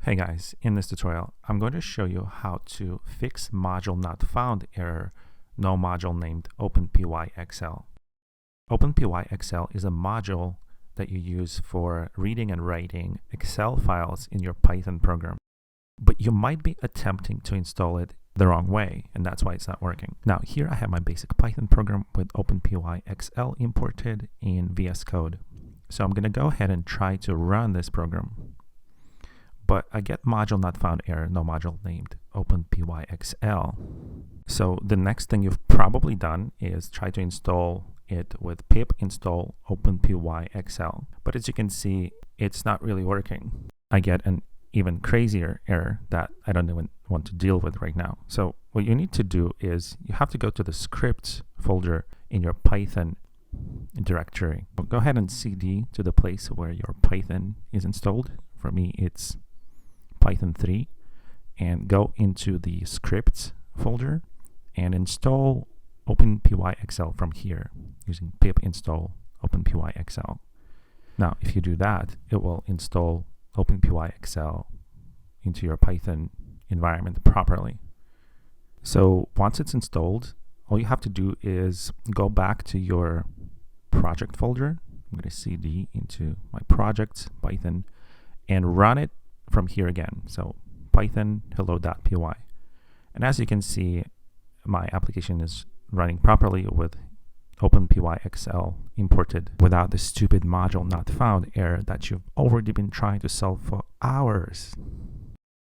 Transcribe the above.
Hey guys, in this tutorial, I'm going to show you how to fix module not found error, no module named openpyxl. openpyxl is a module that you use for reading and writing Excel files in your Python program. But you might be attempting to install it the wrong way, and that's why it's not working. Now, here I have my basic Python program with openpyxl imported in VS Code. So I'm going to go ahead and try to run this program. But I get module not found error, no module named openpyxl. So the next thing you've probably done is try to install it with pip install openpyxl. But as you can see, it's not really working. I get an even crazier error that I don't even want to deal with right now. So what you need to do is you have to go to the scripts folder in your Python directory. Go ahead and cd to the place where your Python is installed. For me, it's Python 3, and go into the scripts folder and install openpyxl from here using pip install openpyxl. Now, if you do that, it will install openpyxl into your Python environment properly. So once it's installed, all you have to do is go back to your project folder. I'm going to cd into my projects, Python, and run it from here again. So Python hello.py. And as you can see, my application is running properly with openpyxl imported without the stupid module not found error that you've already been trying to solve for hours.